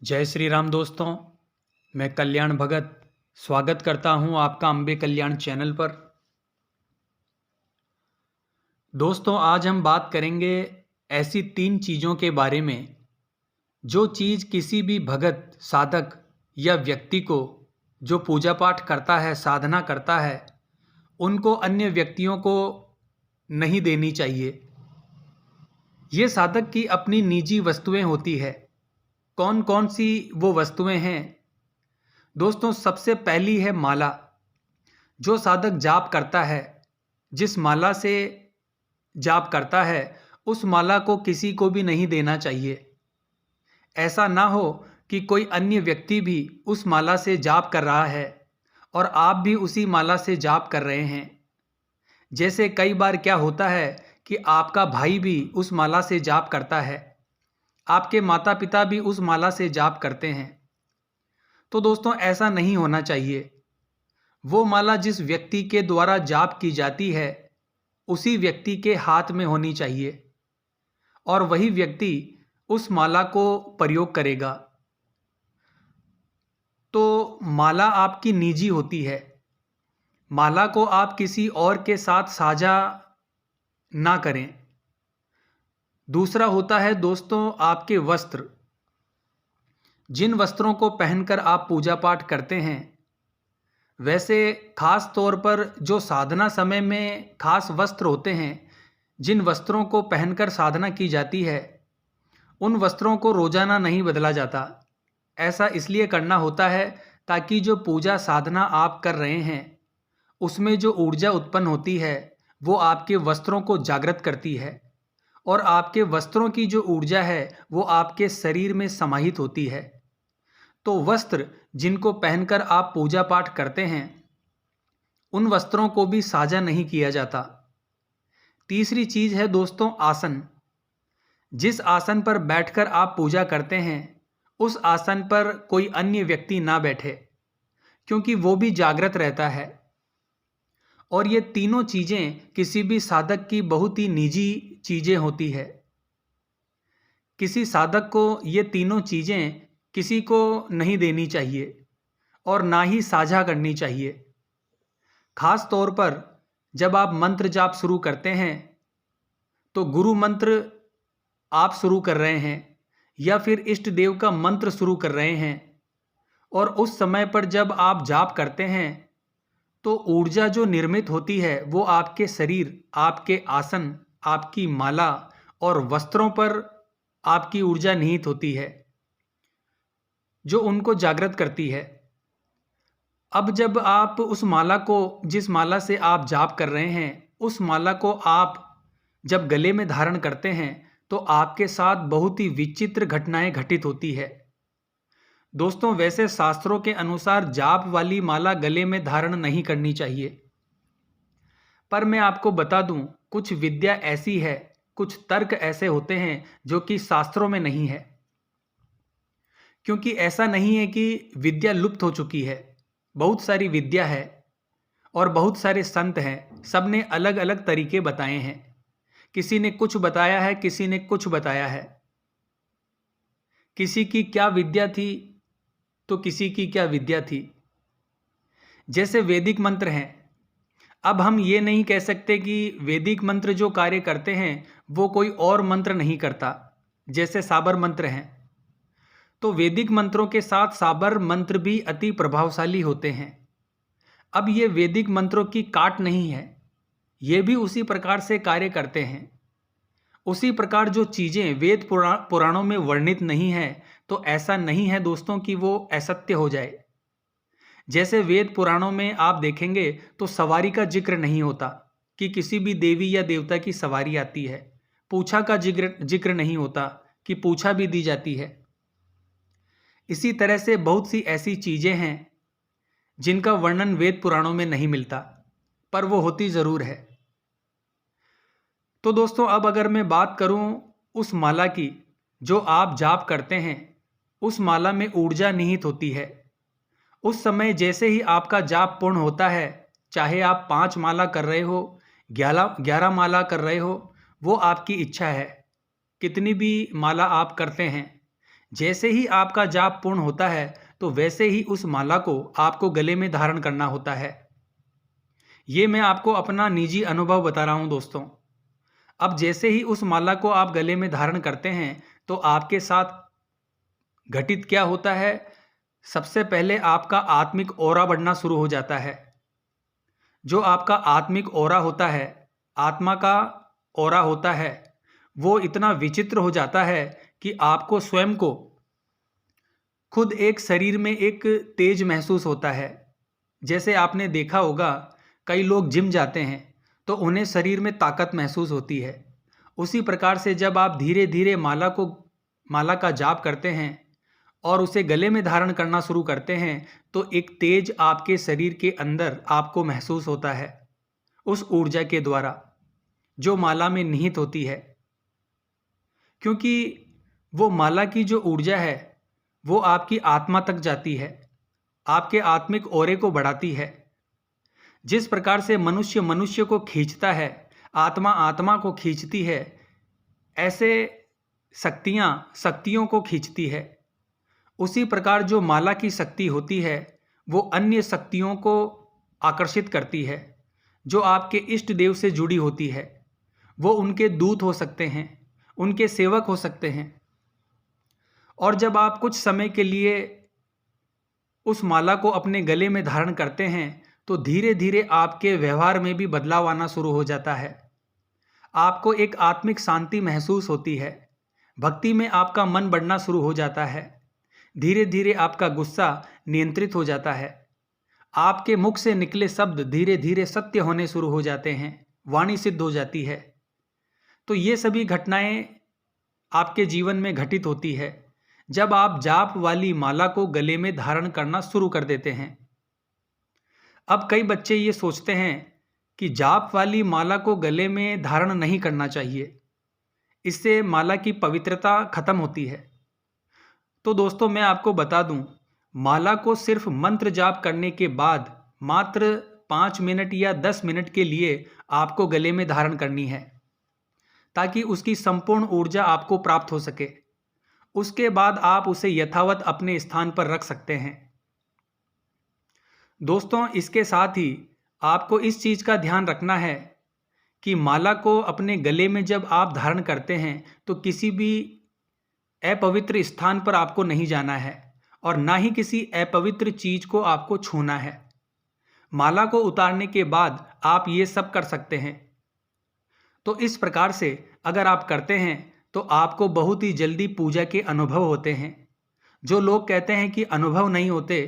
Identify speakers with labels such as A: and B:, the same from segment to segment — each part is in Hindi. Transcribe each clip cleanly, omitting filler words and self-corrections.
A: जय श्री राम दोस्तों। मैं कल्याण भगत स्वागत करता हूं आपका अम्बे कल्याण चैनल पर। दोस्तों, आज हम बात करेंगे ऐसी 3 चीज़ों के बारे में जो चीज़ किसी भी भगत, साधक या व्यक्ति को जो पूजा पाठ करता है, साधना करता है, उनको अन्य व्यक्तियों को नहीं देनी चाहिए। ये साधक की अपनी निजी वस्तुएं होती है। कौन कौन सी वो वस्तुएं हैं? दोस्तों, सबसे पहली है माला। जो साधक जाप करता है, जिस माला से जाप करता है, उस माला को किसी को भी नहीं देना चाहिए। ऐसा ना हो कि कोई अन्य व्यक्ति भी उस माला से जाप कर रहा है और आप भी उसी माला से जाप कर रहे हैं। जैसे कई बार क्या होता है कि आपका भाई भी उस माला से जाप करता है, आपके माता पिता भी उस माला से जाप करते हैं। तो दोस्तों, ऐसा नहीं होना चाहिए। वो माला जिस व्यक्ति के द्वारा जाप की जाती है, उसी व्यक्ति के हाथ में होनी चाहिए और वही व्यक्ति उस माला को प्रयोग करेगा। तो माला आपकी निजी होती है। माला को आप किसी और के साथ साझा ना करें। दूसरा होता है दोस्तों, आपके वस्त्र। जिन वस्त्रों को पहनकर आप पूजा पाठ करते हैं, वैसे खास तौर पर जो साधना समय में खास वस्त्र होते हैं, जिन वस्त्रों को पहनकर साधना की जाती है, उन वस्त्रों को रोजाना नहीं बदला जाता। ऐसा इसलिए करना होता है ताकि जो पूजा साधना आप कर रहे हैं, उसमें जो ऊर्जा उत्पन्न होती है, वो आपके वस्त्रों को जागृत करती है और आपके वस्त्रों की जो ऊर्जा है, वो आपके शरीर में समाहित होती है। तो वस्त्र जिनको पहनकर आप पूजा पाठ करते हैं, उन वस्त्रों को भी साझा नहीं किया जाता। तीसरी चीज है दोस्तों, आसन। जिस आसन पर बैठकर आप पूजा करते हैं, उस आसन पर कोई अन्य व्यक्ति ना बैठे, क्योंकि वो भी जागृत रहता है। और ये तीनों चीजें किसी भी साधक की बहुत ही निजी चीजें होती है। किसी साधक को ये तीनों चीजें किसी को नहीं देनी चाहिए और ना ही साझा करनी चाहिए। खास तौर पर जब आप मंत्र जाप शुरू करते हैं, तो गुरु मंत्र आप शुरू कर रहे हैं या फिर इष्ट देव का मंत्र शुरू कर रहे हैं, और उस समय पर जब आप जाप करते हैं, तो ऊर्जा जो निर्मित होती है, वो आपके शरीर, आपके आसन, आपकी माला और वस्त्रों पर आपकी ऊर्जा निहित होती है, जो उनको जागृत करती है। अब जब आप उस माला को, जिस माला से आप जाप कर रहे हैं, उस माला को आप जब गले में धारण करते हैं, तो आपके साथ बहुत ही विचित्र घटनाएं घटित होती है। दोस्तों, वैसे शास्त्रों के अनुसार जाप वाली माला गले में धारण नहीं करनी चाहिए, पर मैं आपको बता दूं, कुछ विद्या ऐसी है, कुछ तर्क ऐसे होते हैं जो कि शास्त्रों में नहीं है। क्योंकि ऐसा नहीं है कि विद्या लुप्त हो चुकी है। बहुत सारी विद्या है और बहुत सारे संत हैं, सब ने अलग अलग तरीके बताए हैं। किसी ने कुछ बताया है, किसी ने कुछ बताया है। किसी की क्या विद्या थी तो किसी की क्या विद्या थी। जैसे वैदिक मंत्र हैं, अब हम ये नहीं कह सकते कि वैदिक मंत्र जो कार्य करते हैं, वो कोई और मंत्र नहीं करता। जैसे साबर मंत्र हैं, तो वैदिक मंत्रों के साथ साबर मंत्र भी अति प्रभावशाली होते हैं। अब ये वैदिक मंत्रों की काट नहीं है, ये भी उसी प्रकार से कार्य करते हैं। उसी प्रकार जो चीजें वेद पुराणों में वर्णित नहीं है, तो ऐसा नहीं है दोस्तों कि वो असत्य हो जाए। जैसे वेद पुराणों में आप देखेंगे तो सवारी का जिक्र नहीं होता कि किसी भी देवी या देवता की सवारी आती है। पूछा का जिक्र नहीं होता कि पूछा भी दी जाती है। इसी तरह से बहुत सी ऐसी चीजें हैं जिनका वर्णन वेद पुराणों में नहीं मिलता, पर वो होती जरूर है। तो दोस्तों, अब अगर मैं बात करूं उस माला की जो आप जाप करते हैं, उस माला में ऊर्जा निहित होती है। उस समय जैसे ही आपका जाप पूर्ण होता है, चाहे आप 5 माला कर रहे हो, 11 माला कर रहे हो, वो आपकी इच्छा है। कितनी भी माला आप करते हैं, जैसे ही आपका जाप पूर्ण होता है तो वैसे ही उस माला को आपको गले में धारण करना होता है। ये मैं आपको अपना निजी अनुभव बता रहा हूँ दोस्तों। अब जैसे ही उस माला को आप गले में धारण करते हैं तो आपके साथ घटित क्या होता है? सबसे पहले आपका आत्मिक ऑरा बढ़ना शुरू हो जाता है। जो आपका आत्मिक ऑरा होता है, आत्मा का ऑरा होता है, वो इतना विचित्र हो जाता है कि आपको स्वयं को खुद एक शरीर में एक तेज महसूस होता है। जैसे आपने देखा होगा कई लोग जिम जाते हैं तो उन्हें शरीर में ताकत महसूस होती है। उसी प्रकार से जब आप धीरे धीरे माला का जाप करते हैं और उसे गले में धारण करना शुरू करते हैं तो एक तेज आपके शरीर के अंदर आपको महसूस होता है उस ऊर्जा के द्वारा जो माला में निहित होती है। क्योंकि वो माला की जो ऊर्जा है वो आपकी आत्मा तक जाती है, आपके आत्मिक ऑरे को बढ़ाती है। जिस प्रकार से मनुष्य मनुष्य को खींचता है, आत्मा आत्मा को खींचती है, ऐसे शक्तियों को खींचती है। उसी प्रकार जो माला की शक्ति होती है वो अन्य शक्तियों को आकर्षित करती है जो आपके इष्ट देव से जुड़ी होती है। वो उनके दूत हो सकते हैं, उनके सेवक हो सकते हैं। और जब आप कुछ समय के लिए उस माला को अपने गले में धारण करते हैं तो धीरे धीरे आपके व्यवहार में भी बदलाव आना शुरू हो जाता है। आपको एक आत्मिक शांति महसूस होती है, भक्ति में आपका मन बढ़ना शुरू हो जाता है। धीरे धीरे आपका गुस्सा नियंत्रित हो जाता है, आपके मुख से निकले शब्द धीरे धीरे सत्य होने शुरू हो जाते हैं, वाणी सिद्ध हो जाती है। तो ये सभी घटनाएं आपके जीवन में घटित होती है जब आप जाप वाली माला को गले में धारण करना शुरू कर देते हैं। अब कई बच्चे ये सोचते हैं कि जाप वाली माला को गले में धारण नहीं करना चाहिए, इससे माला की पवित्रता खत्म होती है। तो दोस्तों मैं आपको बता दूं, माला को सिर्फ मंत्र जाप करने के बाद मात्र 5 मिनट या 10 मिनट के लिए आपको गले में धारण करनी है ताकि उसकी संपूर्ण ऊर्जा आपको प्राप्त हो सके। उसके बाद आप उसे यथावत अपने स्थान पर रख सकते हैं। दोस्तों इसके साथ ही आपको इस चीज़ का ध्यान रखना है कि माला को अपने गले में जब आप धारण करते हैं तो किसी भी अपवित्र स्थान पर आपको नहीं जाना है और ना ही किसी अपवित्र चीज को आपको छूना है। माला को उतारने के बाद आप ये सब कर सकते हैं। तो इस प्रकार से अगर आप करते हैं तो आपको बहुत ही जल्दी पूजा के अनुभव होते हैं। जो लोग कहते हैं कि अनुभव नहीं होते,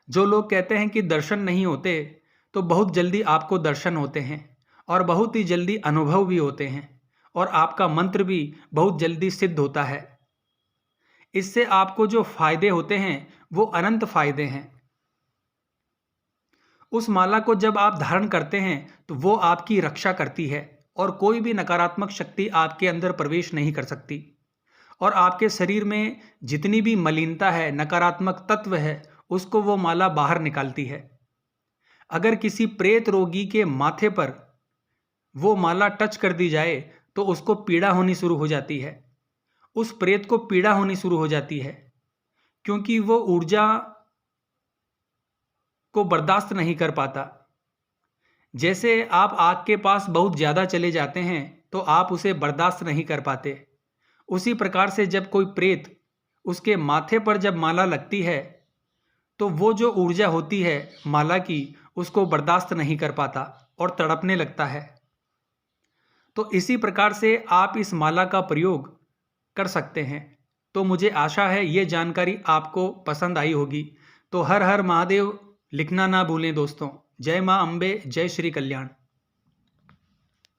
A: जो लोग कहते हैं कि दर्शन नहीं होते, तो बहुत जल्दी आपको दर्शन होते हैं और बहुत ही जल्दी अनुभव भी होते हैं और आपका मंत्र भी बहुत जल्दी सिद्ध होता है। इससे आपको जो फायदे होते हैं वो अनंत फायदे हैं। उस माला को जब आप धारण करते हैं तो वो आपकी रक्षा करती है और कोई भी नकारात्मक शक्ति आपके अंदर प्रवेश नहीं कर सकती और आपके शरीर में जितनी भी मलिनता है, नकारात्मक तत्व है, उसको वो माला बाहर निकालती है। अगर किसी प्रेत रोगी के माथे पर वो माला टच कर दी जाए तो उसको पीड़ा होनी शुरू हो जाती है, उस प्रेत को पीड़ा होनी शुरू हो जाती है क्योंकि वो ऊर्जा को बर्दाश्त नहीं कर पाता। जैसे आप आग के पास बहुत ज़्यादा चले जाते हैं तो आप उसे बर्दाश्त नहीं कर पाते, उसी प्रकार से जब कोई प्रेत उसके माथे पर जब माला लगती है तो वो जो ऊर्जा होती है माला की उसको बर्दाश्त नहीं कर पाता और तड़पने लगता है। तो इसी प्रकार से आप इस माला का प्रयोग कर सकते हैं। तो मुझे आशा है ये जानकारी आपको पसंद आई होगी। तो हर हर महादेव लिखना ना भूलें दोस्तों। जय मां अम्बे, जय श्री कल्याण।